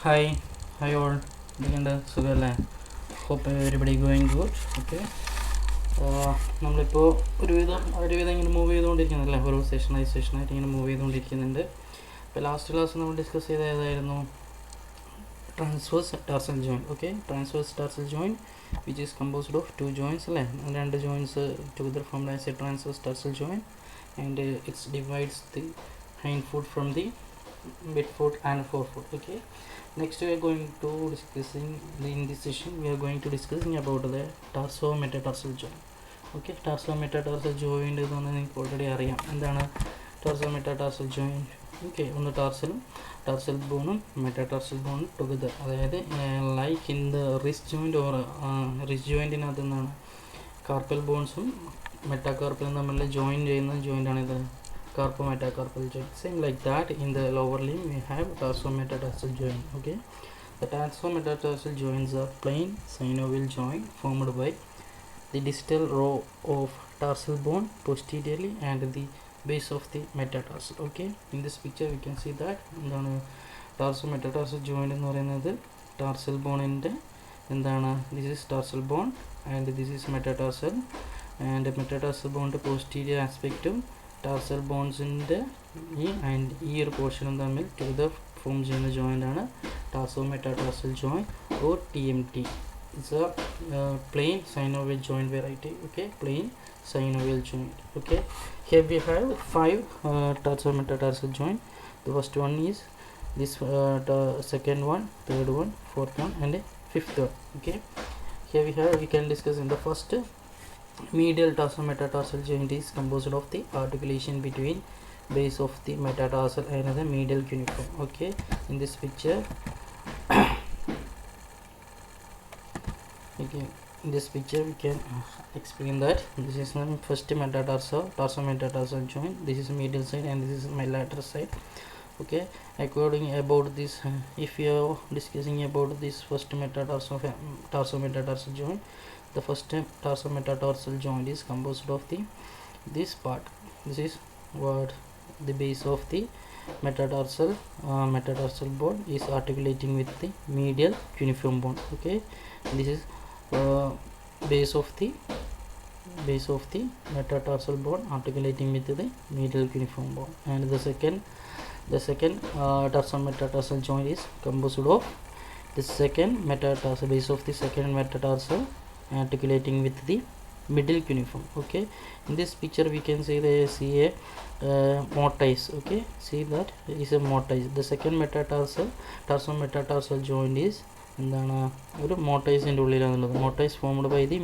Hi, hi all. Begin സുഖല്ലേ? Hope everybody going good. Okay. നമ്മളിപ്പോൾ ഒരുവിധം ഇങ്ങനെ മൂവ് ചെയ്തുകൊണ്ടിരിക്കുന്നില്ല, ഓരോ സെഷനായിട്ട് ഇങ്ങനെ മൂവ് ചെയ്തുകൊണ്ടിരിക്കുന്നുണ്ട്. ഇപ്പോൾ ലാസ്റ്റ് ക്ലാസ് നമ്മൾ ഡിസ്കസ് ചെയ്ത ഏതായിരുന്നു? Transverse tarsal joint. Okay, transverse tarsal joint which is composed of 2 joints അല്ലേ? 2 joints together formed as a transverse tarsal joint, and it divides the hind foot from the midfoot and forefoot. Okay, next we are going to discussing in this session we are going to discussing about the tarsometarsal joint. Okay, tarsometarsal joint is നിങ്ങൾക്ക് already അറിയാം എന്താണ് tarsometarsal joint. Okay, ഒന്ന് tarsal bone metatarsal bone together, അതായത് like in the wrist joint or wrist ജോയിൻറ്റിനകത്ത് നിന്നാണ് carpal ബോൺസും മെറ്റാകാർപ്പലും തമ്മിൽ join ചെയ്യുന്ന ജോയിൻ്റാണ് ഇത് carpometacarpal joint. Same like that, in the lower limb we have tarsometarsal joint. Okay, the tarsometarsal joints are plain synovial joint formed by the distal row of tarsal bone posteriorly and the base of the metatarsal. Okay, in this picture we can see that എന്താണ് tarsometarsal joint എന്ന് പറയുന്നത് tarsal bone ന്റെ എന്താണ് this is tarsal bone and this is metatarsal, and metatarsal bone ന്റെ posterior aspect tarsal bones in the and ear portion തമ്മിൽ together form ചെയ്യുന്ന joint ആണ് tarsometarsal joint or TMT. It's a plain synovial joint variety. Okay, plain synovial joint. Okay, here we have 5 tarsometarsal joint. The first one is this, second one, third one, fourth one, and fifth one. Okay, here we can discuss in the first. Medial tarsometarsal joint is composed of the articulation between base of the metatarsal and the medial cuneiform. Okay, in this picture okay, in this picture we can explain that this is the first tarsometarsal joint. This is medial side and this is my lateral side. Okay, according about this, if you are discussing about this first tarsometarsal joint, the first tarsometarsal joint is composed of this part. This is what the base of the metatarsal bone is articulating with the medial cuneiform bone. Okay, this is base of the metatarsal bone articulating with the medial cuneiform bone, and the second tarsometarsal joint is composed of the second metatarsal base of the second metatarsal articulating with the middle cuneiform. Okay, in this picture we can see a mortise. Okay, see that is a mortise. The second tarsometarsal joint is എന്താണ് ഒരു മോട്ടൈസിൻ്റെ ഉള്ളിലാണുള്ളത്. Mortise formed by the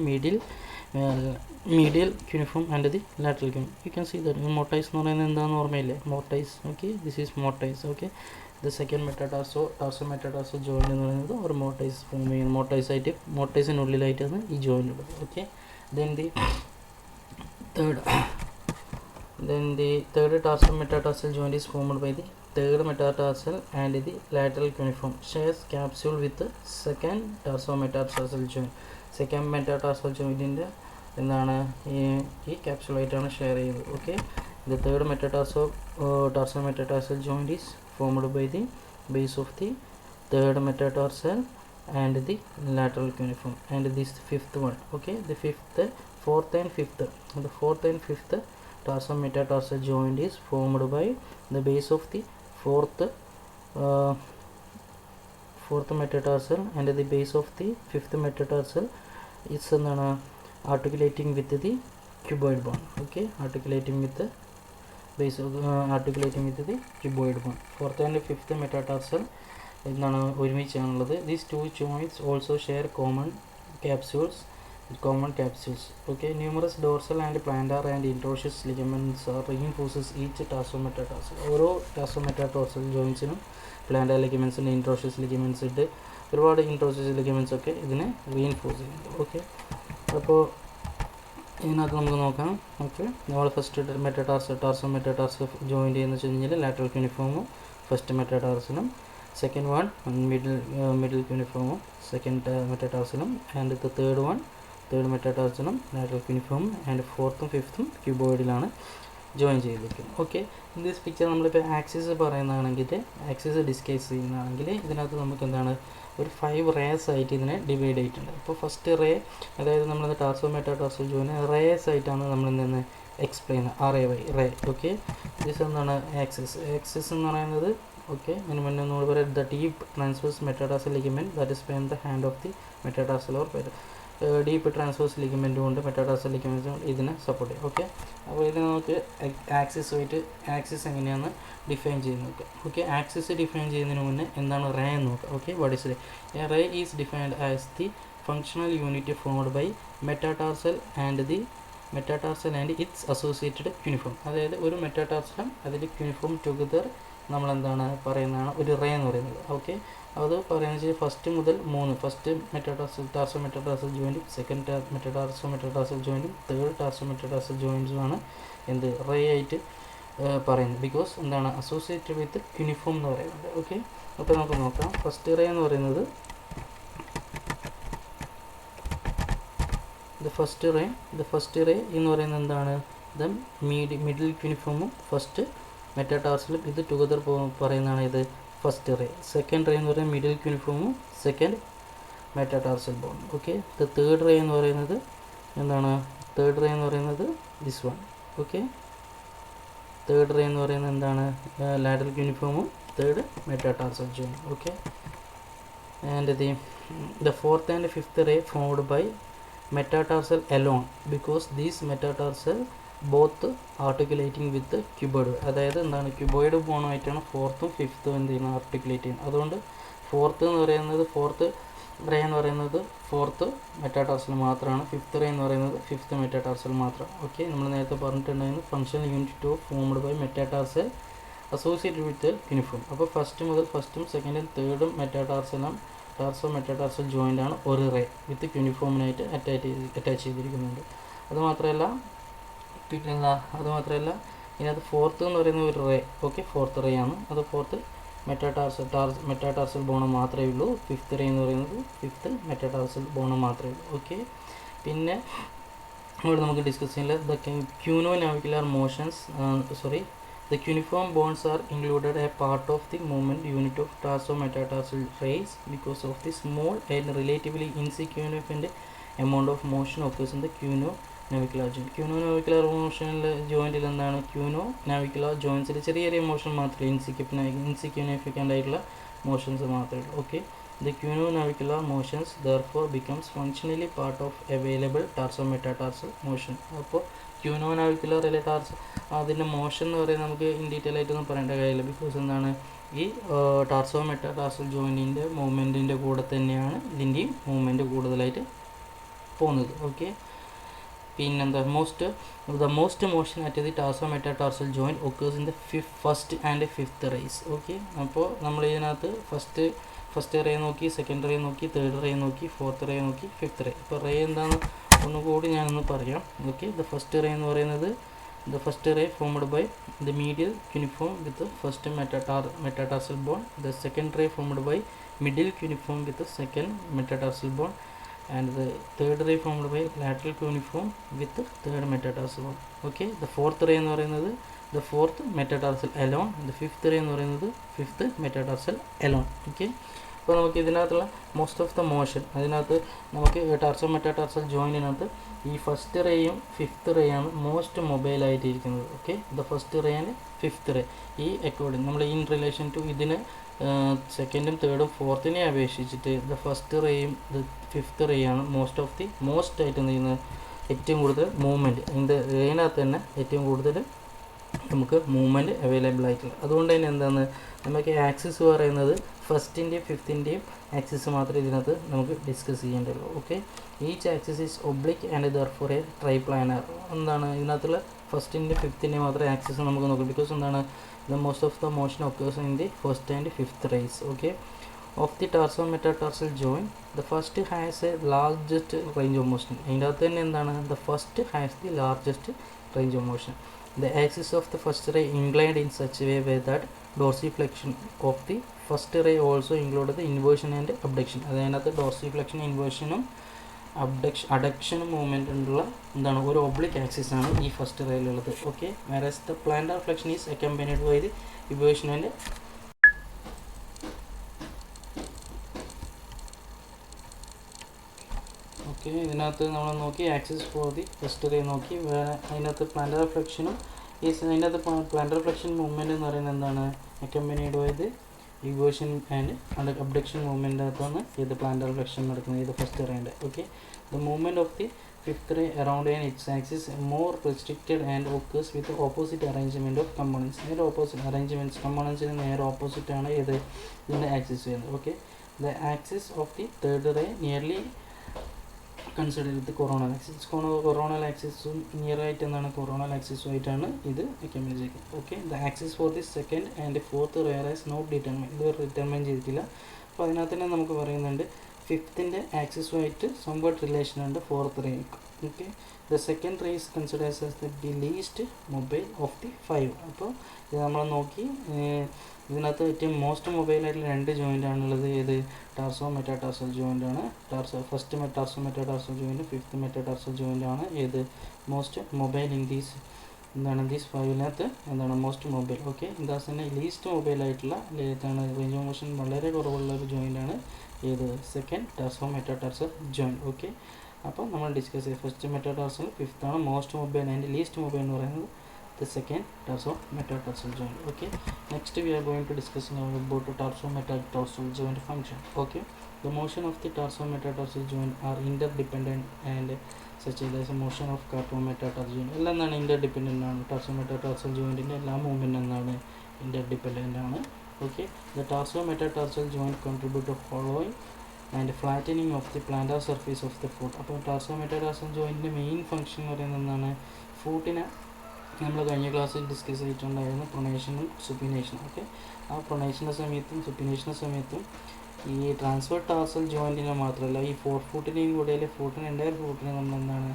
medial cuneiform and the lateral cuneiform. You can see that mortise എന്ന് പറയുന്നത് എന്താണെന്ന് ഓർമ്മയില്ലേ? mortise. Okay, this is mortise. Okay, the second tarsometarsal joint എന്ന് പറയുന്നത് ഒരു mortise ഫോം ചെയ്യുന്ന മോട്ടൈസിനുള്ളിലായിട്ടാണ് ഈ ജോയിൻ്റ് ഉള്ളത്. Okay, then the third tarsometarsal joint is formed by the third metatarsal and the lateral cuneiform shares capsule with the second tarsometarsal joint. Second metatarsal jointൻ്റെ എന്താണ് ഈ ക്യാപ്സുലായിട്ടാണ് share ചെയ്യുന്നത്. Okay, the third tarsometarsal joint is formed by the base of the third metatarsal and the lateral cuneiform, and this fifth one. Okay, the fourth and fifth tarsometarsal joint is formed by the base of the fourth metatarsal and the base of the fifth metatarsal is articulating with the cuboid bone. Okay, articulating with the base of articulating with the cuboid bone. Fourth and fifth metatarsal എന്താണ് ഒരുമിച്ചാണുള്ളത്. These two joints also share common capsules. Okay, numerous dorsal and plantar and introsseous ligaments reinforces each tarsometarsal. ഓരോ tarsometarsal jointsനും plantar ligaments ഉണ്ട്, introsseous ligaments ഉണ്ട്, ഒരുപാട് introsseous ligaments ഒക്കെ ഇതിനെ reinforce ചെയ്യുന്നുണ്ട്. Okay, അപ്പോൾ ഇതിനകത്ത് നമുക്ക് നോക്കാം. ഓക്കെ, നമ്മൾ ഫസ്റ്റ് tarsometarsal ജോയിൻ്റ് ചെയ്യുന്ന വെച്ച് കഴിഞ്ഞാൽ ലാറ്ററൽ ക്യൂനിഫോമും ഫസ്റ്റ് മെറ്റാടാർസലും, second one middle cuneiform second metatarsalum, and the third metatarsal lateral cuneiform, and fourth and fifth cuboidലാണ്. ജോയിൻ ചെയ്തിരിക്കുന്നു. ഓക്കെ, ഇൻ ദിസ് പിക്ചർ നമ്മളിപ്പോൾ ആക്സിസ് പറയുന്നതാണെങ്കിൽ, ആക്സിസ് ഡിസ്കസ് ചെയ്യുന്നതാണെങ്കിൽ ഇതിനകത്ത് നമുക്ക് എന്താണ് ഒരു 5 റേസ് ആയിട്ട് ഇതിനെ ഡിവൈഡ് ചെയ്തിട്ടുണ്ട്. അപ്പോൾ ഫസ്റ്റ് റേ, അതായത് നമ്മളത് ടാർസോ മെറ്റാടാർസൽ ജോയിന് റേസ് ആയിട്ടാണ് നമ്മളിൽ നിന്ന് explain RAY ray. Okay, this എന്താണ് ആക്സിസ്. ആക്സിസ് എന്ന് പറയുന്നത് ഓക്കെ അതിന് മുന്നേ നമ്മൾ പറയാം the deep transverse metatarsal ligament that is bind the hand of the metatarsal or deep transverse ligament കൊണ്ട് മെറ്റാടാർസൽ ലിഗമെൻറ്റ് കൊണ്ട് ഇതിനെ സപ്പോർട്ട് ചെയ്യും. ഓക്കെ, അപ്പോൾ ഇത് നമുക്ക് ആക്സിസുമായിട്ട് ആക്സിസ് എങ്ങനെയാണ് ഡിഫൈൻ ചെയ്യുന്നത് നോക്കാം. ഓക്കെ, ആക്സിസ് ഡിഫൈൻ ചെയ്യുന്നതിന് മുന്നേ എന്താണ് റേ എന്ന് നോക്കാം. Okay, what is ray? A ray is defined as the functional unit formed by metatarsal and its associated cuneiform. അതായത് ഒരു മെറ്റാടാർസലും അതിൻ്റെ ക്യൂണിഫോം ടുഗദർ നമ്മളെന്താണ് പറയുന്നതാണ് ഒരു റേ എന്ന് പറയുന്നത്. ഓക്കെ, അത് പറയുന്നത് വെച്ചാൽ ഫസ്റ്റ് മുതൽ 3 ഫസ്റ്റ് ടാർസോ മെറ്റാടാർസൽ ജോയിൻറ്റും സെക്കൻഡ് മെറ്റാടാർസൽ ജോയിൻറ്റും തേർഡ് ടാർസോ മെറ്റാടാർസൽ ജോയിൻറ്റുമാണ് എന്ത് റേ ആയിട്ട് പറയുന്നത്. ബിക്കോസ് എന്താണ് അസോസിയേറ്റഡ് വിത്ത് ക്യൂണിഫോം എന്ന് പറയുന്നത്. ഓക്കെ, അപ്പോൾ നമുക്ക് നോക്കാം. ഫസ്റ്റ് റേ എന്ന് പറയുന്നത് ഫസ്റ്റ് റേ എന്ന് പറയുന്നത് എന്താണ് മിഡിൽ ക്യൂണിഫോമും ഫസ്റ്റ് മെറ്റാടാർസലും ഇത് ടുഗദർ പറയുന്നതാണ് ഇത് ഫസ്റ്റ് റേ. സെക്കൻഡ് റേ എന്ന് പറയുന്നത് മിഡിൽ ക്യൂണിഫോമും second metatarsal bone. Okay, third ray എന്ന് പറയുന്നത് എന്താണ്? തേർഡ് റേ എന്ന് പറയുന്നത് this one. Okay, third ray എന്ന് പറയുന്നത് എന്താണ്? ലാറ്ററൽ ക്യൂണിഫോമും third metatarsal joint. Okay, and the fourth and fifth ray formed by metatarsal alone because these metatarsal both articulating with the cuboid. അതായത് എന്താണ് ക്യൂബോയിഡ് ബോണുമായിട്ടാണ് ഫോർത്തും ഫിഫ്ത്തും എന്ത് ചെയ്യുന്നത് ആർട്ടിക്കുലേറ്റ് ചെയ്യുന്നത്. അതുകൊണ്ട് ഫോർത്ത് റേ എന്ന് പറയുന്നത് ഫോർത്ത് മെറ്റാടാർസൽ മാത്രമാണ്. ഫിഫ്ത്ത് റേ എന്ന് പറയുന്നത് ഫിഫ്ത്ത് മെറ്റാടാർസൽ മാത്രം. ഓക്കെ, നമ്മൾ നേരത്തെ പറഞ്ഞിട്ടുണ്ടായിരുന്നു functional unit of formed by metatarsal associated with cuneiform. അപ്പോൾ ഫസ്റ്റും സെക്കൻഡും തേർഡും ടാർസോ മെറ്റാടാർസൽ ജോയിൻ്റ് ആണ് ഒരു റേ വിത്ത് ക്യൂണിഫോമിനായിട്ട് അറ്റാച്ച് ചെയ്തിരിക്കുന്നുണ്ട്. അതുമാത്രമല്ല ഇതിനകത്ത് ഫോർത്ത് എന്ന് പറയുന്ന ഒരു റേ. ഓക്കെ, ഫോർത്ത് റേ ആണ്. അത് ഫോർത്ത് മെറ്റാടാർസൽ ബോൺ മാത്രമേ ഉള്ളൂ. ഫിഫ്ത്ത് റേ എന്ന് പറയുന്നത് ഫിഫ്ത്ത് മെറ്റാടാർസൽ ബോൺ മാത്രമേ ഉള്ളൂ. ഓക്കെ, പിന്നെ ഇവിടെ നമുക്ക് ഡിസ്കസ് ചെയ്യുന്നത് the cuneonavicular motions the cuneiform bones are included a part of the movement unit of tarso-metatarsal rays because of the small and relatively insignificant amount of motion occurs in the cuno-navicular joint. Cuno-navicular motion joint എന്താണ്? cuno-navicular joints ചെറിയ motion മാത്രമേ insignificant ആയിട്ടുള്ള motions മാത്രമേ ഉള്ളൂ. Okay, the cuno-navicular motions therefore becomes functionally part of available tarso-metatarsal motion. അപ്പോൾ ക്യൂനോനാവിക്കുലർ അല്ലെ അതിൻ്റെ motion എന്ന് പറയുന്നത് നമുക്ക് ഇൻ ഡീറ്റെയിൽ ആയിട്ടൊന്നും പറയേണ്ട കാര്യമില്ല. ബിക്കോസ് എന്താണ് ഈ ടാർസോ മെറ്റാടാർസൽ ജോയിൻറ്റിൻ്റെ മൂവ്മെൻറ്റിൻ്റെ കൂടെ തന്നെയാണ് ഇതിൻ്റെയും മൂവ്മെൻറ്റ് കൂടുതലായിട്ട് പോകുന്നത്. ഓക്കെ, പിന്നെന്താ the most motion at the tarsometatarsal joint occurs in the first and fifth rays. Okay, അപ്പോൾ നമ്മൾ ഇതിനകത്ത് ഫസ്റ്റ് റേ നോക്കി, സെക്കൻഡ് റേ നോക്കി, തേർഡ് റേ നോക്കി, ഫോർത്ത് റേ നോക്കി, ഫിഫ്ത്ത് റേ. അപ്പോൾ റേ എന്താണ് ഒന്നുകൂടി ഞാനൊന്ന് പറയാം. ഓക്കെ, ദ ഫസ്റ്റ് റേ എന്ന് പറയുന്നത് the first ray formed by the medial cuneiform with first metatarsal bone. The second ray formed by middle cuneiform with second metatarsal bone. And the third ray formed by lateral cuneiform with third metatarsal bone. Okay, the fourth ray എന്ന് പറയുന്നത് the fourth metatarsal alone. The fifth ray എന്ന് പറയുന്നത് fifth metatarsal alone. Okay, അപ്പോൾ നമുക്ക് ഇതിനകത്തുള്ള most of the motion അതിനകത്ത് നമുക്ക് ടാർസോ metatarsal ജോയിൻറ്റിനകത്ത് ഈ ഫസ്റ്റ് റേയും ഫിഫ്ത്ത് റേയാണ് മോസ്റ്റ് മൊബൈലായിട്ടിരിക്കുന്നത്. Okay, the first ray and fifth ray ഈ അക്കോർഡിങ് നമ്മൾ ഇൻ റിലേഷൻ ടു ഇതിന് സെക്കൻഡും തേർഡും ഫോർത്തിനെ അപേക്ഷിച്ചിട്ട് ദ ഫസ്റ്റ് റേയും ദ ഫിഫ്ത്ത് റേയാണ് മോസ്റ്റ് ആയിട്ട് ചെയ്യുന്നത് ഏറ്റവും കൂടുതൽ മൂവ്മെൻറ്റ് ഇതിൻ്റെ റേനകത്ത് തന്നെ ഏറ്റവും കൂടുതൽ നമുക്ക് മൂവ്മെൻറ്റ് അവൈലബിൾ ആയിട്ടുള്ളത്. അതുകൊണ്ട് തന്നെ എന്താണ് നമുക്ക് ആക്സിസ് പറയുന്നത് ഫസ്റ്റിൻ്റെയും ഫിഫ്ത്തിൻ്റെയും ആക്സിസ് മാത്രമേ ഇതിനകത്ത് നമുക്ക് ഡിസ്കസ് ചെയ്യേണ്ടതുള്ളൂ. Okay, each axis is oblique and therefore a triplanar. എന്താണ് ഇതിനകത്തുള്ള ഫസ്റ്റിൻ്റെയും ഫിഫ്ത്തിൻ്റെയും മാത്രമേ ആക്സിസ് നമുക്ക് നോക്കാം. ബിക്കോസ് എന്താണ് the most of the motion occurs in the first and fifth rays. Okay, of the tarsometatarsal joint the first has a largest range of motion. അതിൻ്റെ അകത്ത് തന്നെ എന്താണ് the first has the largest range of motion. The axis of the first ray inclined in such a way that dorsiflexion of the first ray also included the inversion and abduction. അതിനകത്ത് dorsiflection inversionും adduction movement ഉള്ള എന്താണ് ഒരു oblique axis ആണ് ഈ first റേയിലുള്ളത്. Okay, whereas the plantar flexion is accompanied by the inversion and okay. ഇതിനകത്ത് നമ്മൾ നോക്കി axis for the first ray നോക്കി. അതിനകത്ത് പ്ലാന്റർ ഫ്ലെക്ഷനും അതിനകത്ത് പ്ലാന്റർ ഫ്ലെക്ഷൻ മൂവ്മെൻറ്റ് എന്ന് പറയുന്നത് എന്താണ്, accompanied by the eversion and abduction movement അകത്താണ് ഇത് പ്ലാന്റർ ഫ്ലെക്ഷൻ നടക്കുന്നത്, ഇത് ഫസ്റ്റ് റേൻ്റെ. Okay, the movement of the fifth ray around an its axis more restricted and occurs with opposite arrangement of components. നേരെ opposite arrangements കമ്പോണൻസിന് നേരെ ഓപ്പോസിറ്റാണ് ഇത് ഇതിൻ്റെ ആക്സിസ് വരുന്നത്. Okay, the axis of the third ray nearly consider with coronal axis. Coronal ആക്സിസും near ആയിട്ട് എന്താണ് കൊറോണൽ ആക്സിസുമായിട്ടാണ് ഇത് അക്കമ്പനി ചെയ്യുന്നത്. Okay, the axis for the second and fourth ray are as not determine, ഇത് ഡിറ്റർമൈൻ ചെയ്തിട്ടില്ല. അപ്പോൾ അതിനകത്ത് തന്നെ നമുക്ക് പറയുന്നുണ്ട് ഫിഫ്ത്തിൻ്റെ ആക്സിസുമായിട്ട് സംവട്ട് റിലേഷൻ ഉണ്ട് fourth ray. Okay, the second ray is considers as the least mobile of the 5. അപ്പോൾ ഇത് നമ്മൾ നോക്കി ഇതിനകത്ത് ഏറ്റവും മോസ്റ്റ് മൊബൈലായിട്ടുള്ള 2 ജോയിൻ്റ് ആണുള്ളത്. ഏത് ടാർസോ മെറ്റാടാർസൽ ജോയിൻ്റ് ആണ്. First tarsometatarsal joint, fifth metatarsal joint ആണ് ഏത് most mobile in these these 5-നകത്ത് എന്താണ് മോസ്റ്റ് മൊബൈൽ. ഓക്കെ, ഇതാസ് തന്നെ ലീസ്റ്റ് മൊബൈലായിട്ടുള്ള ഏതാണ് റേഞ്ച് ഓഫ് മോഷൻ വളരെ കുറവുള്ള ഒരു ജോയിൻ്റ് ആണ് ഏത് സെക്കൻഡ് ടാർസോ മെറ്റാടാർസൽ ജോയിൻറ്റ്. ഓക്കെ, അപ്പോൾ നമ്മൾ ഡിസ്കസ് ചെയ്ത് ഫസ്റ്റ് മെറ്റാടാർസൽ, ഫിഫ്ത്ത് ആണ് most mobile and least mobile എന്ന് പറയുന്നത് the second tarsal metatarsal joint. Okay, next we are going to discuss about the tarsal metatarsal joint function. Okay, the motion of the tarsal metatarsal joint are interdependent and such as the motion of carpal metatarsal joint എല്ലാം എന്താണ് interdependent ആണ്. tarsal metatarsal jointന്റെ എല്ലാ movement എന്താണ് interdependent ആണ്. Okay, the tarsal metatarsal joint contribute to following and flattening of the plantar surface of the foot. അപ്പോൾ tarsal metatarsal jointന്റെ main function എന്ന് പറയുന്നത് എന്താണ്, ഫൂട്ടിനെ നമ്മൾ കഴിഞ്ഞ ക്ലാസ്സിൽ ഡിസ്കസ് ചെയ്തിട്ടുണ്ടായിരുന്നു പ്രൊണേഷനും സുപ്പിനേഷനും. ഓക്കെ, ആ പ്രൊണേഷൻ്റെ സമയത്തും സുപ്പിനേഷൻ്റെ സമയത്തും ഈ ട്രാൻസ്ഫർ ടാർസൽ ജോയിൻറ്റിനെ മാത്രമല്ല ഈ 4 ഫൂട്ടിനെയും കൂടെ ഫൂട്ടിന് എൻ്റയർ ഫൂട്ടിനെ നമ്മൾ എന്താണ്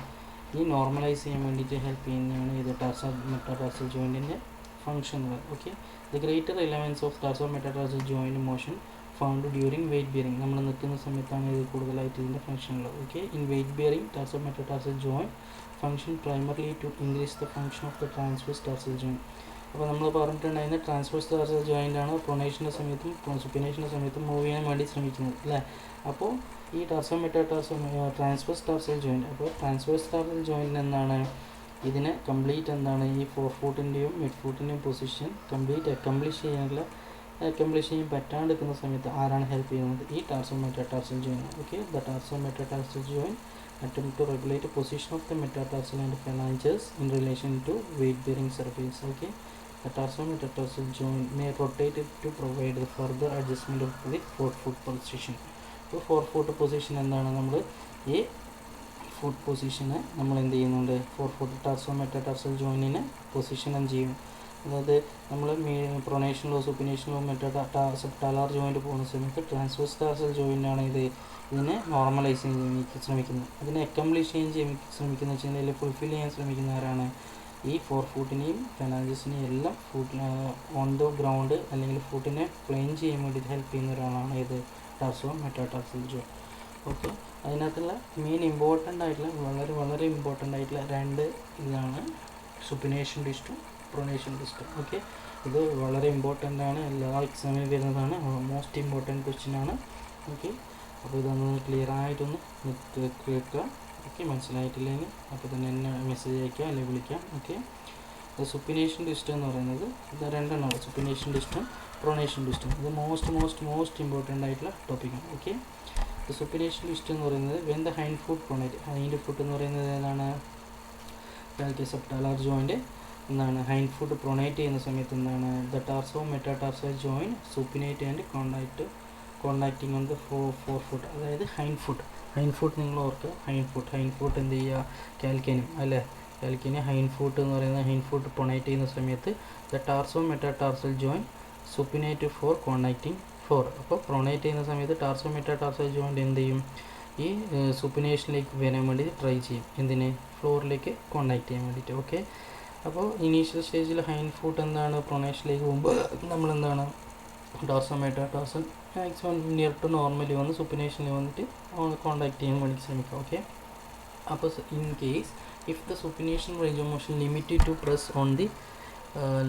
ഈ നോർമലൈസ് ചെയ്യാൻ വേണ്ടിയിട്ട് ഹെൽപ്പ് ചെയ്യുന്നതാണ് ഇത് ടാർസൽ മെറ്റാടാർസൽ ജോയിൻറ്റിൻ്റെ function. Okay, the greater elements of tarsal metatarsal joint motion found during weight bearing. നമ്മൾ നിൽക്കുന്ന സമയത്താണ് ഇത് കൂടുതലായിട്ട് ഇതിൻ്റെ ഫംഗ്ഷനുള്ളത്. Okay, in weight bearing tarsal metatarsal joint function primarily to increase the function of the transverse tarsal joint. അപ്പോൾ നമ്മൾ പറഞ്ഞിട്ടുണ്ടായിരുന്ന transverse tarsal joint ആണ് പ്രൊണേഷൻ്റെ സമയത്തും സുപ്പിനേഷൻ്റെ സമയത്തും മൂവ് ചെയ്യാൻ വേണ്ടി ശ്രമിക്കുന്നത് അല്ലേ. അപ്പോൾ ഈ tarsal metatarsal transverse tarsal joint, അപ്പോൾ ട്രാൻസ്വേഴ്സ് ടാർസൽ ജോയിൻറ്റ് എന്താണ് ഇതിനെ കംപ്ലീറ്റ് എന്താണ് ഈ 4 ഫൂട്ടിൻ്റെയും മിഡ് ഫൂട്ടിൻ്റെയും പൊസിഷൻ കംപ്ലീറ്റ് അക്കംപ്ലിഷ് ചെയ്യാൻ പറ്റാണ്ടിരിക്കുന്ന സമയത്ത് ആരാണ് ഹെൽപ്പ് ചെയ്യുന്നത്, ഈ tarsal metatarsal joint. Okay, the tarsal metatarsal joint attempt to regulate the position of the metatarsal and phalanges in relation to weight bearing surface. Okay, the tarsal metatarsal joint may rotate it to provide the further adjustment of the 4 foot position. അപ്പോൾ 4 foot position എന്താണ്, നമ്മൾ ഈ foot പൊസിഷനെ നമ്മൾ എന്ത് ചെയ്യുന്നുണ്ട് 4 foot tarsal metatarsal ജോയിൻറ്റിനെ position ചെയ്യും. അതായത് നമ്മൾ പ്രൊണേഷനിലോ സുപ്പിനേഷനിലോ ടാലാർ ജോയിൻറ്റ് പോകുന്ന സമയത്ത് ട്രാൻസ്വേഴ്സ് ടാർസൽ ജോയിൻ്റാണ് ഇതിനെ നോർമലൈസ് ചെയ്യാൻ ശ്രമിക്കുന്നത്, അതിനെ അക്കംപ്ലിഷ് ചെയ്യാൻ ശ്രമിക്കുന്ന വെച്ചാൽ ഫുൾഫിൽ ചെയ്യാൻ ശ്രമിക്കുന്ന ആരാണ്, ഈ 4 ഫൂട്ടിനെയും ഫെനാഞ്ചസിനെയും എല്ലാം ഓൺ ദ ഗ്രൗണ്ട് അല്ലെങ്കിൽ ഫുട്ടിനെ പ്ലെയിൻ ചെയ്യാൻ വേണ്ടിയിട്ട് ഹെൽപ്പ് ചെയ്യുന്ന ഒരാളാണ് ഇത് ടാർസൽ മെറ്റാടാർസൽ ജോയിൻറ്റ്. ഓക്കെ, അതിനകത്തുള്ള മെയിൻ ഇമ്പോർട്ടൻ്റ് ആയിട്ടുള്ള വളരെ ഇമ്പോർട്ടൻ്റ് ആയിട്ടുള്ള 2 ഇതാണ് സുപ്പിനേഷൻ ഡിസ്റ്റും പ്രൊണേഷൻ ഡിസ്റ്റും. ഓക്കെ, ഇത് വളരെ ഇമ്പോർട്ടൻ്റ് ആണ്, എല്ലാ എക്സാമിനും വരുന്നതാണ്, മോസ്റ്റ് ഇമ്പോർട്ടൻറ്റ് ക്വസ്റ്റ്യൻ ആണ്. ഓക്കെ, അപ്പോൾ ഇതൊന്ന് ക്ലിയർ ആയിട്ടൊന്ന് കേൾക്കുക. ഓക്കെ, മനസ്സിലായിട്ടില്ലെങ്കിൽ അപ്പോൾ തന്നെ എന്നെ മെസ്സേജ് അയക്കുക അല്ലെങ്കിൽ വിളിക്കാം. ഓക്കെ, സുപ്പിനേഷൻ ഡിസ്റ്റ് എന്ന് പറയുന്നത് ഇത് 2 എണ്ണമാണ്, സുപ്പിനേഷൻ ഡിസ്റ്റും പ്രൊണേഷൻ ഡിസ്റ്റും. ഇത് മോസ്റ്റ് ഇമ്പോർട്ടൻ്റ് ആയിട്ടുള്ള ടോപ്പിക്കാണ്. ഓക്കെ, സുപ്പിനേഷൻ ഡിസ്റ്റ് എന്ന് പറയുന്നത് when the hind foot pronate, hind foot എന്ന് പറയുന്നത് ഏതാണ് സബ്ടാലാർ ജോയിൻറ്റ് എന്താണ് ഹൈൻഡ് ഫുട്ട് പ്രൊണേറ്റ് ചെയ്യുന്ന സമയത്ത് എന്താണ് the tarsometatarsal joint supinate and contacting on the 4 foot. അതായത് ഹൈൻഡ് ഫുട്ട് നിങ്ങൾ ഓർക്കുക, ഹൈൻഡ് ഫുട്ട് എന്ത് ചെയ്യുക കാൽക്കേനിയം അല്ലേ, കാൽക്കേനിയം ഹൈൻഡ് ഫുട്ട് എന്ന് പറയുന്നത് ഹൈൻഡ് ഫുട്ട് പ്രൊണേറ്റ് ചെയ്യുന്ന സമയത്ത് the tarsometatarsal joint supinate for contacting 4. അപ്പോൾ പ്രൊണേറ്റ് ചെയ്യുന്ന സമയത്ത് ടാർസോ മെറ്റാടാർസൽ ജോയിൻറ്റ് എന്ത് ചെയ്യും ഈ സുപ്പിനേഷനിലേക്ക് വരാൻ വേണ്ടി ട്രൈ ചെയ്യും, എന്തിന് ഫ്ലോറിലേക്ക് കോണ്ടാക്ട് ചെയ്യാൻ വേണ്ടിയിട്ട്. ഓക്കെ, അപ്പോൾ ഇനീഷ്യൽ സ്റ്റേജിൽ ഹൈൻഡ് ഫുട്ട് എന്താണ് പ്രൊണേഷനിലേക്ക് പോകുമ്പോൾ നമ്മളെന്താണ് dorsum metatarsal maximum near to normally വന്ന് സുപ്പിനേഷനിൽ വന്നിട്ട് കോണ്ടാക്ട് ചെയ്യാൻ വേണ്ടി ശ്രമിക്കുക. ഓക്കെ, അപ്പോൾ in case if the supination range of motion limited to press on the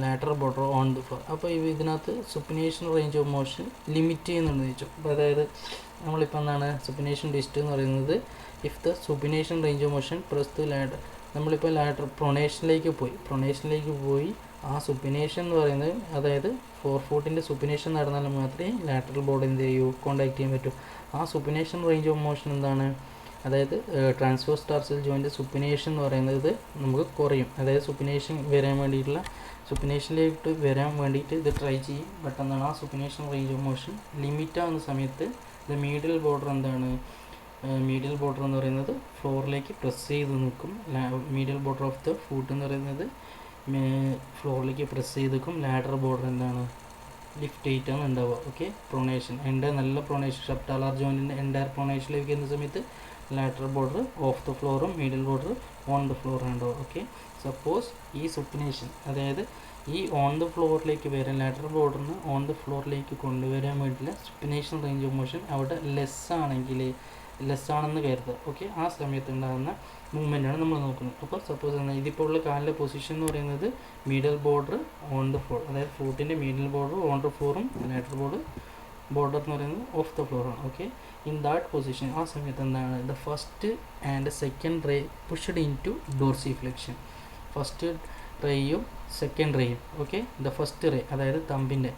lateral border on the floor. അപ്പോൾ ഇതിനകത്ത് supination range of motion limit ചെയ്യുന്നുണ്ടെന്ന് ചോദിച്ചു. അപ്പോൾ അതായത് നമ്മളിപ്പോൾ എന്താണ് സുപ്പിനേഷൻ ഡിസ്റ്റ് എന്ന് പറയുന്നത്, if the supination range of motion press the later, നമ്മളിപ്പോൾ ലാറ്റർ പ്രൊണേഷനിലേക്ക് പോയി ആ സുപ്പിനേഷൻ എന്ന് പറയുന്നത്, അതായത് 4 ഫൂട്ടിൻ്റെ സുപ്പിനേഷൻ നടന്നാൽ മാത്രമേ ലാറ്ററൽ ബോർഡ് എന്ത് ചെയ്യൂ, കോണ്ടാക്ട് ചെയ്യാൻ പറ്റൂ. ആ സുപ്പിനേഷൻ റേഞ്ച് ഓഫ് മോഷൻ എന്താണ്, അതായത് ട്രാൻസ്വേഴ്സ് ടാർസൽ ജോയിൻ്റ് സുപ്പിനേഷൻ എന്ന് പറയുന്നത് നമുക്ക് കുറയും. അതായത് സുപ്പിനേഷനിലേക്ക് വരാൻ വേണ്ടിയിട്ട് ഇത് ട്രൈ ചെയ്യും. ബട്ട് എന്താണ്, ആ സുപ്പിനേഷൻ റേഞ്ച് ഓഫ് മോഷൻ ലിമിറ്റ് ആവുന്ന സമയത്ത് ഇത് മീഡിയൽ ബോർഡർ മീഡിയൽ ബോർഡർ എന്ന് പറയുന്നത് ഫ്ലോറിലേക്ക് പ്രസ് ചെയ്ത് നിൽക്കും. മീഡിയൽ ബോർഡർ ഓഫ് ദ ഫൂട്ട് എന്ന് പറയുന്നത് ഫ്ലോറിലേക്ക് പ്രസ് ചെയ്ത് നിൽക്കും. ലാറ്ററൽ ബോർഡർ എന്താണ്, ലിഫ്റ്റ് ചെയ്തിട്ടാണ് ഉണ്ടാവുക. ഓക്കെ, പ്രൊണേഷൻ നല്ല പ്രൊണേഷൻ സബ്ടാലാർ ജോയിൻറ്റിൻ്റെ എൻറ്റയർ പ്രൊണേഷനിലേക്ക് വരുന്ന സമയത്ത് ലാറ്ററൽ ബോർഡർ ഓഫ് ദ ഫ്ലോറും മീഡിയൽ ബോർഡർ ഓൺ ദ ഫ്ലോറും ഉണ്ടാവും. ഓക്കെ, സപ്പോസ് ഈ സുപ്പിനേഷൻ, അതായത് ഈ ഓൺ ദ ഫ്ലോറിലേക്ക് വരാൻ ലാറ്ററൽ ബോർഡറിന് ഓൺ ദ ഫ്ലോറിലേക്ക് കൊണ്ടുവരാൻ വേണ്ടിയിട്ടുള്ള സുപ്പിനേഷൻ റേഞ്ച് ഓഫ് മോഷൻ അവിടെ ലെസ് ആണെന്ന് കരുതുക. ഓക്കെ, ആ സമയത്ത് ഉണ്ടാകുന്ന മൂവ്മെൻറ്റാണ് നമ്മൾ നോക്കുന്നത്. അപ്പോൾ സപ്പോസ് ഇതിപ്പോൾ ഉള്ള കാലിൻ്റെ പൊസിഷൻ എന്ന് പറയുന്നത് medial border on the floor, അതായത് ഫൂട്ടിൻ്റെ മീഡിയൽ ബോർഡർ ഓൺ ദ ഫ്ലോറും ലാറ്ററൽ ബോർഡർ എന്ന് പറയുന്നത് ഓഫ് ദ ഫ്ലോറാണ്. ഓക്കെ, ഇൻ ദാറ്റ് പൊസിഷൻ ആ സമയത്ത് എന്താണ്, the first and second ray pushed into dorsiflexion. First റേയും സെക്കൻഡ് റേയും. ഓക്കെ, ദ ഫസ്റ്റ് റേ അതായത് തമ്പിൻ്റെ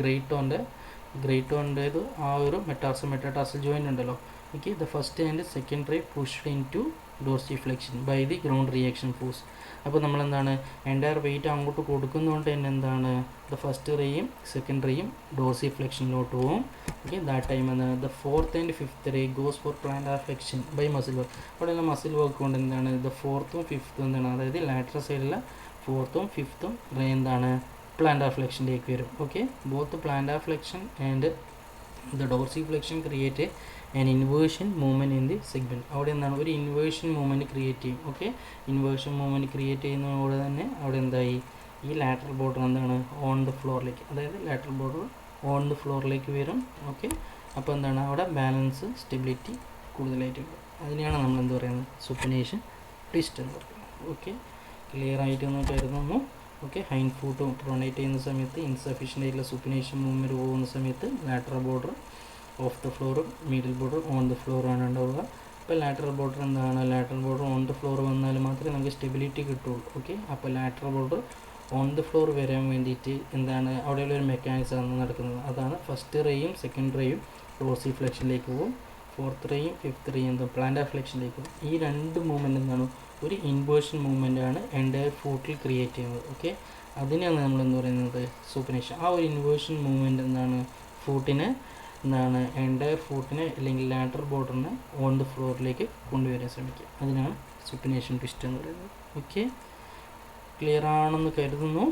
ഗ്രേറ്റ് ടോൻ്റേത് ആ ഒരു മെറ്റാടാർസൽ ജോയിൻ്റ് ഉണ്ടല്ലോ. Okay, the first and second ray pushed into dorsiflexion by the ground reaction force. അപ്പോൾ നമ്മളെന്താണ്, എൻ്റയർ വെയിറ്റ് അങ്ങോട്ട് കൊടുക്കുന്നതുകൊണ്ട് തന്നെ എന്താണ്, ദ ഫസ്റ്റ് റേയും സെക്കൻഡ് റേയും ഡോർസിഫ്ലെക്ഷനിലോട്ട് പോകും. ഓക്കെ, ദാറ്റ് ടൈം എന്താണ്, the fourth and fifth ray goes for plantar flexion by muscle work. അവിടെയുള്ള മസിൽ വർക്ക് കൊണ്ട് എന്താണ്, ദ ഫോർത്തും ഫിഫ്ത്തും എന്താണ്, അതായത് ലാറ്ററൽ സൈഡിലെ ഫോർത്തും ഫിഫ്ത്തും റേ എന്താണ്, പ്ലാന്റാർ ഫ്ലെക്ഷനിലേക്ക് വരും. Okay, both plantar flexion and the dorsiflexion create an inversion movement in the segment. അവിടെ എന്താണ്, ഒരു ഇൻവേർഷൻ മൂവ്മെൻറ്റ് ക്രിയേറ്റ് ചെയ്യും. ഓക്കെ, ഇൻവേർഷൻ മൂവ്മെൻറ്റ് ക്രിയേറ്റ് ചെയ്യുന്നതോടെ തന്നെ അവിടെ എന്തായി, ഈ ലാറ്ററൽ ബോർഡർ എന്താണ് ഓൺ ദ ഫ്ലോറിലേക്ക്, അതായത് ലാറ്ററൽ ബോർഡർ ഓൺ ദ ഫ്ലോറിലേക്ക് വരും. ഓക്കെ, അപ്പോൾ എന്താണ്, അവിടെ ബാലൻസ് സ്റ്റെബിലിറ്റി കൂടുതലായിട്ടുണ്ട്. അതിനെയാണ് നമ്മൾ എന്ത് പറയുന്നത്, സുപ്പിനേഷൻ ട്വിസ്റ്റ് എന്ന് പറയുന്നത്. ഓക്കെ, ക്ലിയർ ആയിട്ടൊന്ന് കരുതുന്നു. ഓക്കെ, ഹൈൻഡ് ഫൂട്ട് പ്രൊണേറ്റ് ചെയ്യുന്ന സമയത്ത് ഇൻസഫിഷ്യൻ്റ് ആയിട്ടുള്ള സുപ്പിനേഷൻ മൂവ്മെൻറ്റ് പോകുന്ന സമയത്ത് ലാറ്ററൽ ബോർഡർ ഓഫ് ദ ഫ്ലോറും മീഡിയൽ ബോർഡർ ഓൺ ദ ഫ്ലോറാണ് ഉണ്ടാവുക. അപ്പോൾ ലാറ്ററൽ ബോർഡർ എന്താണ്, lateral border on the floor വന്നാൽ മാത്രമേ നമുക്ക് സ്റ്റെബിലിറ്റി കിട്ടുള്ളൂ. ഓക്കെ, അപ്പോൾ lateral border on the floor വരാൻ വേണ്ടിയിട്ട് എന്താണ്, അവിടെയുള്ളൊരു മെക്കാനിസമാണ് നടക്കുന്നത്. അതാണ് ഫസ്റ്റ് റേയും സെക്കൻഡ് റേയും ഡോർസിഫ്ലെക്ഷനിലേക്ക് പോകും, ഫോർത്ത് റേയും ഫിഫ്ത്ത് റേയും എന്താ പ്ലാന്റാർ ഫ്ലെക്ഷനിലേക്ക് പോകും. ഈ രണ്ട് മൂവ്മെൻറ്റ് എന്താണ്, ഒരു ഇൻവേർഷൻ മൂവ്മെൻറ്റാണ് എൻ്റയർ ഫൂട്ടിൽ ക്രിയേറ്റ് ചെയ്യുന്നത്. ഓക്കെ, അതിനെയാണ് നമ്മൾ എന്ത് പറയുന്നത്, സുപ്പിനേഷൻ. ആ ഒരു ഇൻവേർഷൻ മൂവ്മെൻറ്റ് എന്താണ്, എൻ്റയർ ഫൂട്ടിനെ അല്ലെങ്കിൽ ലാറ്ററൽ ബോർഡറിനെ ഓൺ ദ ഫ്ലോറിലേക്ക് കൊണ്ടുവരാൻ ശ്രമിക്കുക. അതിനാണ് സുപ്പിനേഷൻ ട്വിസ്റ്റ് എന്ന് പറയുന്നത്. ഓക്കെ, ക്ലിയർ ആണെന്ന് കരുതുന്നു.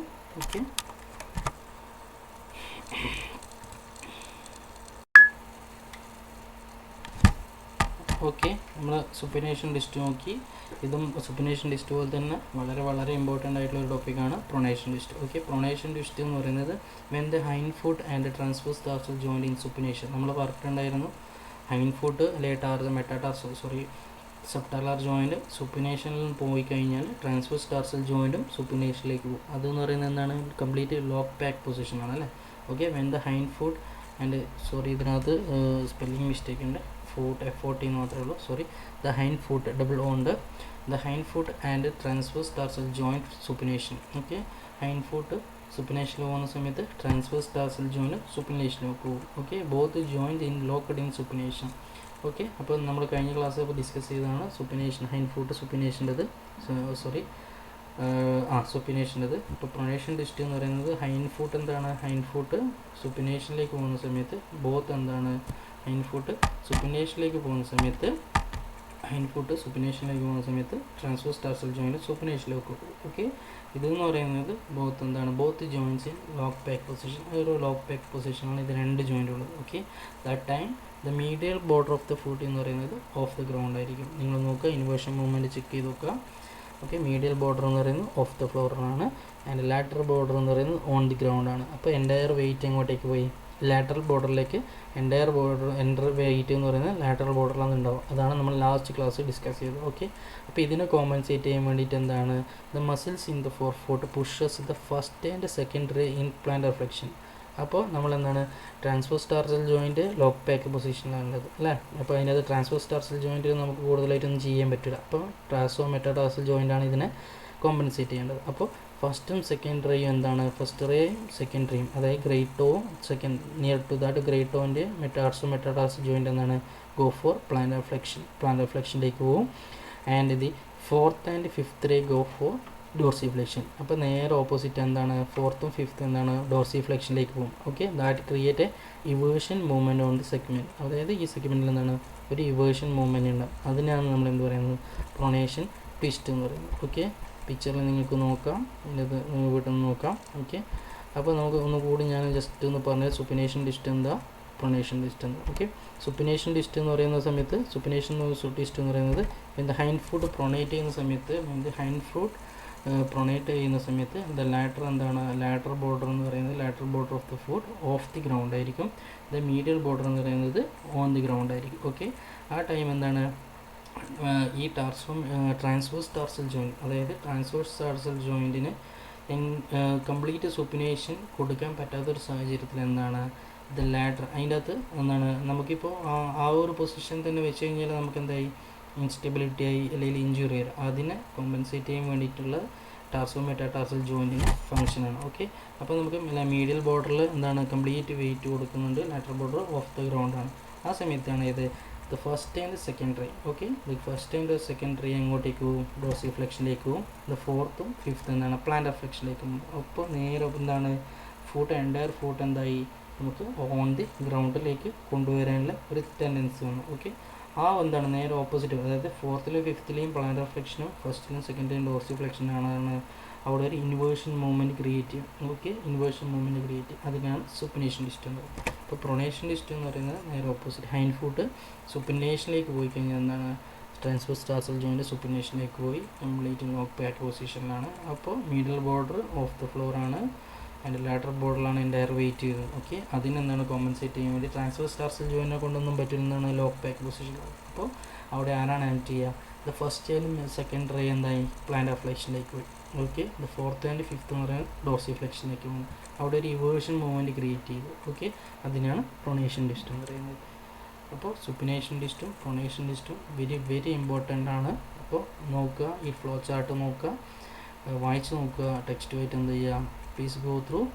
ഓക്കെ, നമ്മൾ സുപ്പിനേഷൻ ഡിസ്റ്റ് നോക്കി. ഇതും സുപ്പിനേഷൻ ഡിസ്റ്റ് പോലെ തന്നെ വളരെ ഇമ്പോർട്ടൻ്റ് ആയിട്ടുള്ള ഒരു ടോപ്പിക്കാണ് പ്രൊണേഷൻ ഡിസ്റ്റ്. ഓക്കെ, പ്രൊണേഷൻ ഡിസ്റ്റ് എന്ന് പറയുന്നത് when the hind foot and transverse tarsal joint in supination. നമ്മൾ പറഞ്ഞിട്ടുണ്ടായിരുന്നു, ഹൈൻഡ് ഫുട്ട് അല്ലെങ്കിൽ മെറ്റാടാർസൽ സബ്ടാലാർ ജോയിൻ്റ് സുപ്പിനേഷനിൽ പോയി കഴിഞ്ഞാൽ ട്രാൻസ്വേഴ്സ് ടാർസൽ ജോയിൻറ്റും സുപ്പിനേഷനിലേക്ക് പോകും. അതെന്ന് പറയുന്നത് എന്താണ്, കംപ്ലീറ്റ് ലോക്ക് പാക്ക് പൊസിഷനാണ് അല്ലേ. Okay, when the hind foot and ഇതിനകത്ത് സ്പെല്ലിംഗ് മിസ്റ്റേക്ക് ഉണ്ട്, ഫുട്ട് F40 എന്ന് മാത്രമേ ഉള്ളൂ. ദ ഹൈൻഡ് ഫുട്ട് ഡബിൾ ഓണ്ട് the hind foot and transverse tarsal joint supination. Okay, hind foot സുപ്പിനേഷനിൽ പോകുന്ന സമയത്ത് ട്രാൻസ്വേഴ്സ് ടാർസൽ ജോയിൻറ്റ് സുപ്പിനേഷനിലേക്ക് പോകും. Okay, both joint in locked in supination. Okay, അപ്പോൾ നമ്മൾ കഴിഞ്ഞ ക്ലാസ്സിൽ ഡിസ്കസ് ചെയ്തതാണ് സുപ്പിനേഷൻ, ഹൈൻഡ് ഫുട്ട് സുപ്പിനേഷൻ്റെത് സുപ്പിനേഷൻ്റെത്. ഇപ്പോൾ പ്രൊണേഷൻ ഡിസ്റ്റ് എന്ന് പറയുന്നത് ഹൈൻഡ് ഫുട്ട് എന്താണ്, ഹൈൻഡ് ഫുട്ട് സുപ്പിനേഷനിലേക്ക് പോകുന്ന സമയത്ത് ബോത്ത് എന്താണ്, ഹൈൻഡ് ഫുട്ട് സുപ്പിനേഷനിലേക്ക് പോകുന്ന സമയത്ത് ട്രാൻസ്വേഴ്സ് ടാർസൽ ജോയിൻറ്റ് സുപ്പിനേഷനിലേക്ക് പോകും. ഓക്കെ, ഇതെന്ന് പറയുന്നത് both joints in lock pack position. ഒരു ലോക്ക് പാക്ക് പൊസിഷനാണ് ഇത് രണ്ട് ജോയിൻ്റ് ഉള്ളത്. Okay, that time the medial border of the foot എന്ന് പറയുന്നത് ഓഫ് ദ ഗ്രൗണ്ട് ആയിരിക്കും. നിങ്ങൾ നോക്കുക, ഇൻവേർഷൻ മൂവ്മെൻറ്റ് ചെക്ക് ചെയ്ത് നോക്കുക. ഓക്കെ. മീഡിയൽ ബോർഡർ എന്ന് പറയുന്നത് ഓഫ് ദ ഫ്ലോറാണ്, ആൻഡ് ലാറ്ററൽ ബോർഡർ എന്ന് പറയുന്നത് ഓൺ ദി ഗ്രൗണ്ട് ആണ്. അപ്പോൾ എൻ്റയർ വെയിറ്റ് എങ്ങോട്ടേക്ക് പോയി? ലാറ്ററൽ ബോർഡറിലേക്ക്. എൻ്റയർ വെയിറ്റ് എന്ന് പറയുന്നത് ലാറ്ററൽ ബോർഡറിലാണ് ഉണ്ടാവും. അതാണ് നമ്മൾ ലാസ്റ്റ് ക്ലാസ് ഡിസ്കസ് ചെയ്തത്. ഓക്കെ. അപ്പോൾ ഇതിനെ കോമ്പൻസേറ്റ് ചെയ്യാൻ വേണ്ടിയിട്ട് എന്താണ്, the muscles in the forefoot pushes the first and secondary in plantar flexion. അപ്പോൾ നമ്മൾ എന്താണ്, transverse tarsal joint lock pack പൊസിഷനിലാണുള്ളത് അല്ലേ. അപ്പോൾ അതിനകത്ത് ട്രാൻസ്വേഴ്സ് ടാർസൽ ജോയിൻറ്റ് നമുക്ക് കൂടുതലായിട്ടൊന്നും ചെയ്യാൻ പറ്റില്ല. അപ്പോൾ ട്രാൻസോ മെറ്റാടാർസൽ ജോയിൻ്റാണ് ഇതിനെ കോമ്പൻസേറ്റ് ചെയ്യേണ്ടത്. അപ്പോൾ ഫസ്റ്റും സെക്കൻഡറിയും എന്താണ്, ഫസ്റ്റ് റേയും സെക്കൻഡറിയും, അതായത് ഗ്രേറ്റ് ടോവും second near to that great ടോവിൻ്റെ മെറ്റാടാർസൽ ജോയിൻ്റ് എന്താണ്, ഗോ ഫോർ പ്ലാന്റർ ഫ്ലെക്ഷനിലേക്ക് പോകും. And the fourth and fifth ray go for dorsiflexion. അപ്പോൾ നേരെ ഓപ്പോസിറ്റ് എന്താണ്, ഫോർത്തും ഫിഫ്ത്തും എന്താണ്, ഡോർസിഫ്ലെക്ഷനിലേക്ക് പോകും. Okay. That create a eversion movement on the segment. അതായത് ഈ സെഗ്മെൻറ്റിൽ എന്താണ്, ഒരു ഇവേർഷൻ മൂവ്മെൻറ്റ് ഉണ്ട്. അതിനാണ് നമ്മൾ എന്ത് പറയുന്നത്, പ്രൊണേഷൻ ട്വിസ്റ്റ് എന്ന് പറയുന്നത്. ഓക്കെ. പിക്ചറിൽ നിങ്ങൾക്ക് നോക്കാം, ഇതിനകത്ത് വീട്ടിൽ നിന്ന് നോക്കാം. ഓക്കെ. അപ്പോൾ നമുക്ക് ഒന്നുകൂടി ഞാൻ ജസ്റ്റ് ഒന്ന് പറഞ്ഞത് സുപ്പിനേഷൻ ട്വിസ്റ്റ് എന്താ, പ്രൊണേഷൻ ട്വിസ്റ്റ് എന്താ. ഓക്കെ. സുപ്പിനേഷൻ ട്വിസ്റ്റ് എന്ന് പറയുന്ന സമയത്ത്, സുപ്പിനേഷൻ ട്വിസ്റ്റ് എന്ന് പറയുന്നത് ഇതിൻ്റെ ഹൈൻഡ് ഫുട്ട് പ്രൊണേറ്റ് ചെയ്യുന്ന സമയത്ത്, പ്രൊണേറ്റ് ചെയ്യുന്ന സമയത്ത് ദ ലാറ്റർ എന്താണ്, ലാറ്റർ ബോർഡർ എന്ന് പറയുന്നത് lateral border of the foot of the ground ആയിരിക്കും. ദ മീഡിയൽ ബോർഡർ എന്ന് പറയുന്നത് ഓൺ ദി ഗ്രൗണ്ട് ആയിരിക്കും. ഓക്കെ. ആ ടൈം എന്താണ്, ഈ ട്രാൻസ്വേഴ്സ് ടാർസൽ ജോയിൻറ്റ്, അതായത് ട്രാൻസ്വേഴ്സ് ടാർസൽ ജോയിൻറ്റിന് കംപ്ലീറ്റ് സുപ്പിനേഷൻ കൊടുക്കാൻ പറ്റാത്തൊരു സാഹചര്യത്തിൽ എന്താണ്, ദ ലാറ്റർ അതിൻ്റെ അകത്ത് എന്താണ്, നമുക്കിപ്പോൾ ആ ഒരു പൊസിഷൻ തന്നെ വെച്ച് കഴിഞ്ഞാൽ നമുക്ക് എന്തായി, ഇൻസ്റ്റെബിലിറ്റി ആയി അല്ലെങ്കിൽ ഇഞ്ചുറി ആയി. അതിനെ കോമ്പൻസേറ്റ് ചെയ്യാൻ വേണ്ടിയിട്ടുള്ള ടാർസോ മെറ്റാടാർസൽ ജോയിൻറ്റിന് ഫംഗ്ഷനാണ്. ഓക്കെ. അപ്പോൾ നമുക്ക് മീഡിയൽ ബോർഡറിൽ എന്താണ്, കംപ്ലീറ്റ് വെയിറ്റ് കൊടുക്കുന്നുണ്ട്, ലാറ്ററൽ ബോർഡർ ഓഫ് ദ ഗ്രൗണ്ടാണ്. ആ സമയത്താണ് ഇത് the first and second ray. Okay. The first and second ray എങ്ങോട്ടേക്ക് പോകും, ഡോർസിഫ്ലെക്ഷനിലേക്ക് പോകും. ദ ഫോർത്തും ഫിഫ്ത്തും എന്താണ്, പ്ലാന്റർ ഫ്ലെക്ഷനിലേക്ക് പോകും. അപ്പോൾ നേരെ എന്താണ്, എൻ്റയർ ഫുട്ട് എന്തായി, നമുക്ക് ഓൺ ദി ഗ്രൗണ്ടിലേക്ക് കൊണ്ടുവരാനുള്ള ഒരു ടെൻഡൻസി വന്നു. ഓക്കെ. ആ എന്താണ്, നേരെ ഓപ്പോസിറ്റ്, അതായത് ഫോർത്തിലും ഫിഫ്ത്തിലെയും പ്ലാന്റർ ഫ്ലെക്ഷനും ഫസ്റ്റിലും സെക്കൻഡിലും ഡോർസിഫ്ലെക്ഷനാണ്. അവിടെ ഒരു ഇൻവേർഷൻ മൂവ്മെൻറ്റ് ക്രിയേറ്റ് ചെയ്യും. ഓക്കെ. ഇൻവേർഷൻ മൂവ്മെൻറ്റ് ക്രിയേറ്റ് ചെയ്യും. അതിനാണ് സുപ്പിനേഷൻ ട്വിസ്റ്റ് എന്ന് പറയുന്നത്. അപ്പോൾ പ്രൊണേഷൻ ട്വിസ്റ്റ് എന്ന് പറയുന്നത് നേരെ ഓപ്പോസിറ്റ്, ഹൈൻഡ് ഫുട്ട് സുപ്പിനേഷനിലേക്ക് പോയി കഴിഞ്ഞാൽ എന്താണ്, ട്രാൻസ്വേഴ്സ് ടാർസൽ ജോയിൻറ്റ് സുപ്പിനേഷനിലേക്ക് പോയി കംപ്ലീറ്റ് ലോക്ക് പാക്ക് പൊസിഷനിലാണ്. അപ്പോൾ medial border of the floor ആണ്, അതിൻ്റെ ലാറ്ററൽ ബോർഡറിലാണ് എൻ്റയർ വെയിറ്റ് ചെയ്തത്. ഓക്കെ. അതിനെന്താണ് കോമ്പൻസേറ്റ് ചെയ്യാൻ വേണ്ടി ട്രാൻസ്വേഴ്സ് ടാർസൽ ജോയിനെ കൊണ്ടൊന്നും പറ്റില്ലെന്നാണ് ലോക്ക് പാക്ക് പൊസിഷനിലാണ്. അപ്പോൾ അവിടെ ആരാണ് ആക്ട് ചെയ്യുക, the first and second ray എന്തായി, പ്ലാന്റർ ഫ്ലെക്ഷനിലേക്ക് പോയി. Okay. The fourth and fifth എന്ന് പറയുന്നത് ഡോർസിഫ്ലെക്ഷനിലേക്ക് പോകും. അവിടെ ഒരു ഇവേർഷൻ മൂവ്മെൻറ്റ് ക്രിയേറ്റ് ചെയ്തു. ഓക്കെ. അതിനാണ് പ്രൊണേഷൻ ട്വിസ്റ്റ് എന്ന് പറയുന്നത്. അപ്പോൾ സുപ്പിനേഷൻ ട്വിസ്റ്റും പ്രൊണേഷൻ ട്വിസ്റ്റും വെരി ഇമ്പോർട്ടൻ്റ് ആണ്. അപ്പോൾ നോക്കുക, ഈ ഫ്ലോ ചാർട്ട് നോക്കുക, വായിച്ച് നോക്കുക, ടെക്സ്റ്റ് ആയിട്ട് എന്ത് ചെയ്യുക, please go through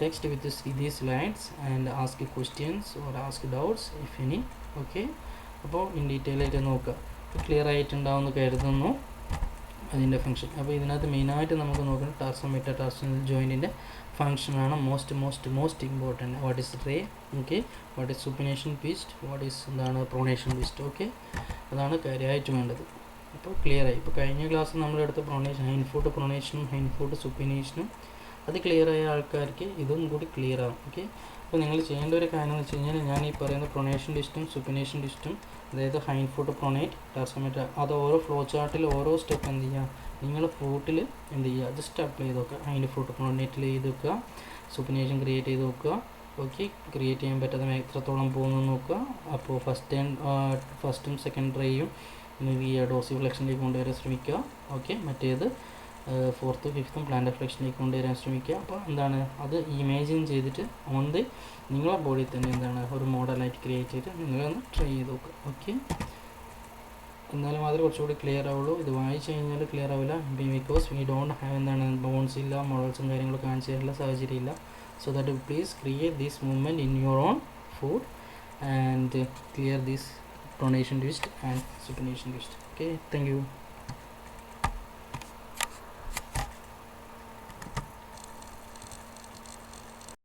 text with these slides and ask questions or ask doubts if any. Okay. അപ്പോൾ ഇൻ ഡീറ്റെയിൽ ആയിട്ട് നോക്കുക. ക്ലിയർ ആയിട്ടുണ്ടാവുമെന്ന് കരുതുന്നു അതിൻ്റെ ഫംഗ്ഷൻ. അപ്പോൾ ഇതിനകത്ത് മെയിനായിട്ട് നമുക്ക് നോക്കുന്നത് ടാർസോ മെറ്റാടാർസൽ ജോയിൻറ്റിൻ്റെ ഫംഗ്ഷനാണ് most important. What is ray, okay, what is supination twist, what is എന്താണ് പ്രൊണേഷൻ ട്വിസ്റ്റ്. ഓക്കെ. അതാണ് കാര്യമായിട്ട് വേണ്ടത്. അപ്പോൾ ക്ലിയർ ആയി. ഇപ്പോൾ കഴിഞ്ഞ ക്ലാസ്സിൽ നമ്മളെടുത്ത പ്രൊണേഷൻ, ഹൈൻഡ് ഫുട്ട് പ്രൊണേഷനും ഹൈൻഡ് ഫുട്ട് സുപ്പിനേഷനും അത് ക്ലിയർ ആയ ആൾക്കാർക്ക് ഇതും കൂടി ക്ലിയർ ആവും. ഓക്കെ. അപ്പോൾ നിങ്ങൾ ചെയ്യേണ്ട ഒരു കാര്യം എന്ന് വെച്ച് കഴിഞ്ഞാൽ, ഞാൻ ഈ പറയുന്ന പ്രൊണേഷൻ ട്വിസ്റ്റും സുപ്പിനേഷൻ ട്വിസ്റ്റും, അതായത് ഹൈൻഡ് ഫുട്ട് പ്രൊണേറ്റ് ടാർസോമെറ്റ, അത് ഓരോ ഫ്ലോ ചാർട്ടിൽ ഓരോ സ്റ്റെപ്പ് എന്ത് ചെയ്യുക, നിങ്ങൾ ഫുട്ടിൽ എന്ത് ചെയ്യുക, ജസ്റ്റ് അപ്ലൈ ചെയ്ത് നോക്കുക. ഹൈൻഡ് ഫുട്ട് പ്രൊണേറ്റിൽ ചെയ്ത് വെക്കുക, സുപ്പിനേഷൻ ക്രിയേറ്റ് ചെയ്ത് നോക്കുക. ഓക്കെ. ക്രിയേറ്റ് ചെയ്യാൻ പറ്റാതെ എത്രത്തോളം പോകുന്നു നോക്കുക. അപ്പോൾ ഫസ്റ്റും സെക്കൻഡ് റേയും ഈ ഡോർസിഫ്ലെക്ഷനിലേക്ക് കൊണ്ടുവരാൻ ശ്രമിക്കുക. ഓക്കെ. മറ്റേത് ഫോർത്തും ഫിഫ്ത്തും പ്ലാന്റർ ഫ്ലെക്ഷനിലേക്ക് കൊണ്ടുവരാൻ ശ്രമിക്കുക. അപ്പോൾ എന്താണ്, അത് ഇമാജിൻ ചെയ്തിട്ട് നിങ്ങളെ ബോഡിയിൽ തന്നെ എന്താണ് ഒരു മോഡലായിട്ട് ക്രിയേറ്റ് ചെയ്ത് നിങ്ങളൊന്ന് ട്രൈ ചെയ്ത് നോക്കുക. ഓക്കെ. എന്നാലും മാത്രമേ കുറച്ചുകൂടി ക്ലിയർ ആവുള്ളൂ. ഇത് വായിച്ചു കഴിഞ്ഞാൽ ക്ലിയർ ആവില്ല. ബിക്കോസ് വി ഡോണ്ട് ഹാവ് എന്താണ് ബോൺസ് ഇല്ല, മോഡൽസും കാര്യങ്ങളും കാണിച്ചു തരുന്ന സാഹചര്യം ഇല്ല. So that please create this movement in your own food and clear this pronation twist and supination twist. Okay, thank you.